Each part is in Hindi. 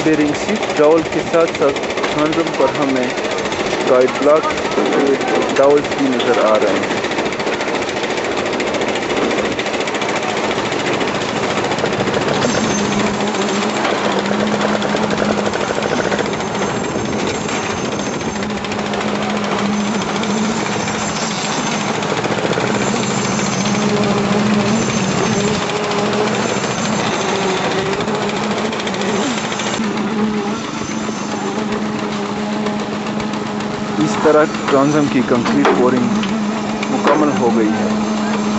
बेरिंग सीट डाउल के साथ साथ ट्रांसम पर हमें गाइड ब्लॉक डाउल्स भी नज़र आ रहे हैं। इस तरह ट्रांसम की कंक्रीट पोरिंग मुकम्मल हो गई है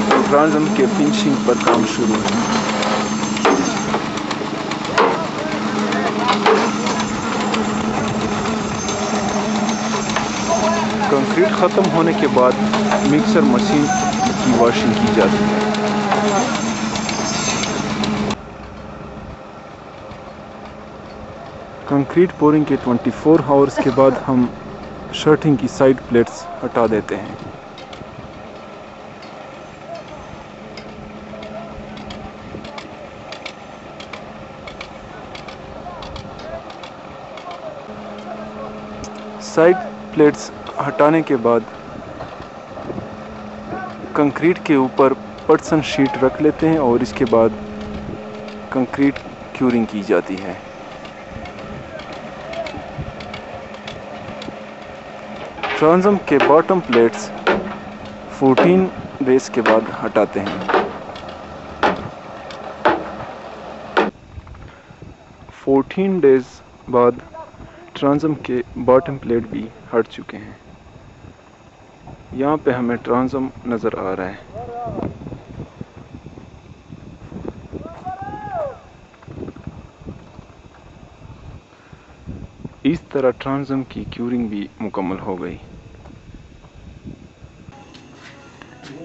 और ट्रांसम के फिनिशिंग पर काम शुरू है। कंक्रीट ख़त्म होने के बाद मिक्सर मशीन की वॉशिंग की जाती है। कंक्रीट पोरिंग के 24 आवर्स के बाद हम शर्टिंग की साइड प्लेट्स हटा देते हैं। साइड प्लेट्स हटाने के बाद कंक्रीट के ऊपर पर्सन शीट रख लेते हैं और इसके बाद कंक्रीट क्यूरिंग की जाती है। ट्रांसम के बॉटम प्लेट्स 14 डेज के बाद हटाते हैं। 14 डेज बाद ट्रांसम के बॉटम प्लेट भी हट चुके हैं। यहाँ पे हमें ट्रांसम नज़र आ रहा है। इस तरह ट्रांसम की क्यूरिंग भी मुकम्मल हो गई।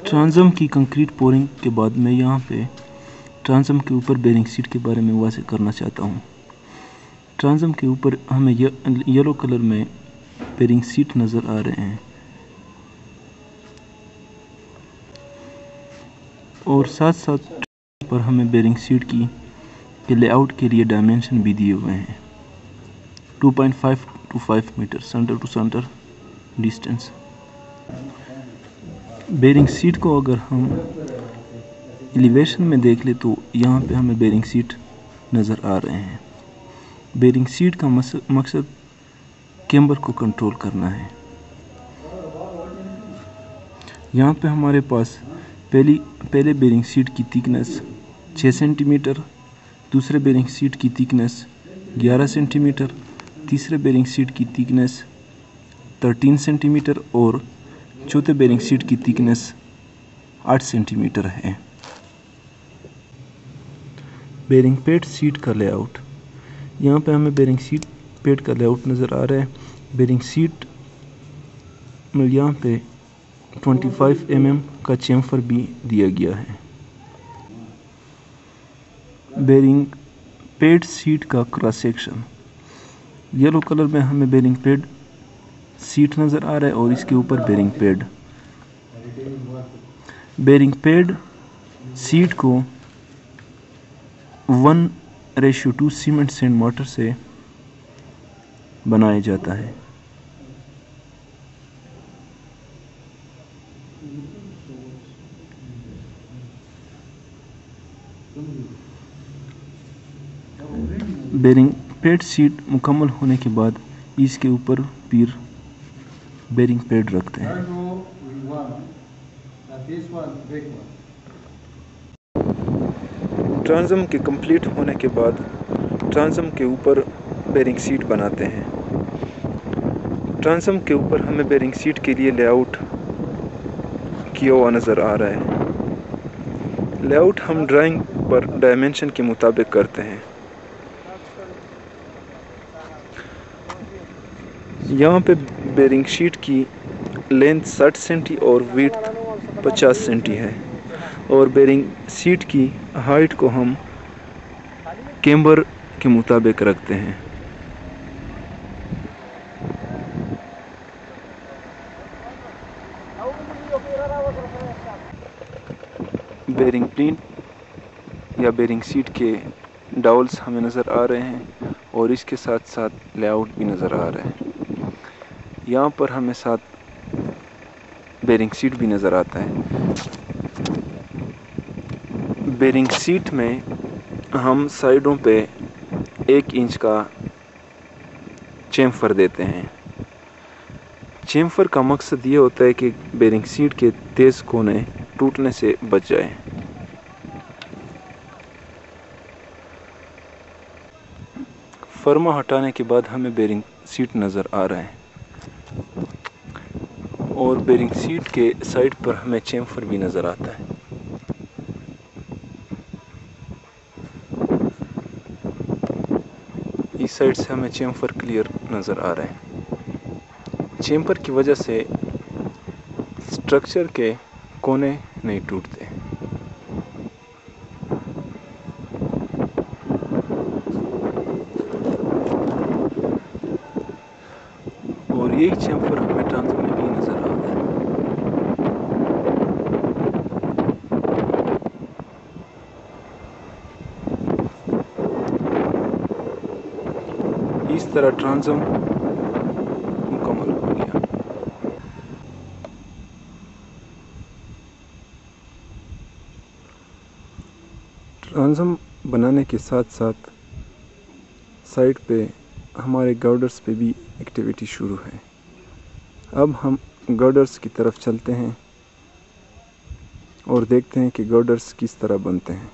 ट्रांसम की कंक्रीट पोरिंग के बाद मैं यहाँ पे ट्रांसम के ऊपर बेरिंग सीट के बारे में वाज़ेह करना चाहता हूँ। ट्रांसम के ऊपर हमें येलो कलर में बेरिंग सीट नज़र आ रहे हैं और साथ साथ पर हमें बेरिंग सीट के लेआउट के लिए डायमेंशन भी दिए हुए हैं। 2.5 to 5 metre centre to centre distance. Bearing seat को अगर हम एलिवेशन में देख ले तो यहाँ पे हमें बेरिंग सीट नज़र आ रहे हैं। बेरिंग सीट का मकसद कैम्बर को कंट्रोल करना है। यहाँ पे हमारे पास पहले बेरिंग सीट की थिकनेस 6 सेंटीमीटर, दूसरे बेरिंग सीट की थिकनेस 11 सेंटीमीटर, तीसरे बेरिंग सीट की थिकनेस 13 सेंटीमीटर और चौथे बेरिंग सीट की थिकनेस 8 सेंटीमीटर है। बेरिंग पेड सीट का लेआउट, यहाँ पे हमें बेरिंग सीट पेड का लेआउट नज़र आ रहा है। बेरिंग सीट में यहाँ पे 25 mm का चेम्फर भी दिया गया है। बेरिंग पेड सीट का क्रॉस सेक्शन, येलो कलर में हमें बेरिंग पेड सीट नज़र आ रहा है और इसके ऊपर बेरिंग पेड सीट को 1:2 सीमेंट सैंड मोटर से बनाया जाता है। बेरिंग पेड सीट मुकम्मल होने के बाद इसके ऊपर फिर बेरिंग पेड रखते हैं। ट्रांसम के कंप्लीट होने के बाद ट्रांसम के ऊपर बेरिंग सीट बनाते हैं। ट्रांसम के ऊपर हमें बेरिंग सीट के लिए लेआउट किया हुआ नज़र आ रहा है। लेआउट हम ड्राइंग पर डायमेंशन के मुताबिक करते हैं। यहाँ पे बेरिंग शीट की लेंथ 60 सेंटी और विड्थ 50 सेंटी है और बेरिंग सीट की हाइट को हम कैम्बर के मुताबिक रखते हैं। बेरिंग प्रिंट या बेरिंग सीट के डाउल्स हमें नज़र आ रहे हैं और इसके साथ साथ लेआउट भी नज़र आ रहा है। यहाँ पर हमें साथ बेरिंग सीट भी नज़र आता है। बेरिंग सीट में हम साइडों पे 1 इंच का चेम्फर देते हैं। चेम्फर का मकसद ये होता है कि बेरिंग सीट के तेज़ कोने टूटने से बच जाए। फर्मा हटाने के बाद हमें बेरिंग सीट नज़र आ रहा है और बेरिंग सीट के साइड पर हमें चेम्फर भी नज़र आता है। इस साइड से हमें चेम्फर क्लियर नज़र आ रहा है। चेम्फर की वजह से स्ट्रक्चर के कोने नहीं टूटते। और यही चेम्फर हमें ट्रांसफर में भी नज़र आ रहा है। इस तरह ट्रांसम मुकम्मल हो गया। ट्रांसम बनाने के साथ साथ साइड पे हमारे गर्डर्स पे भी एक्टिविटी शुरू है। अब हम गर्डर्स की तरफ चलते हैं और देखते हैं कि गर्डर्स किस तरह बनते हैं।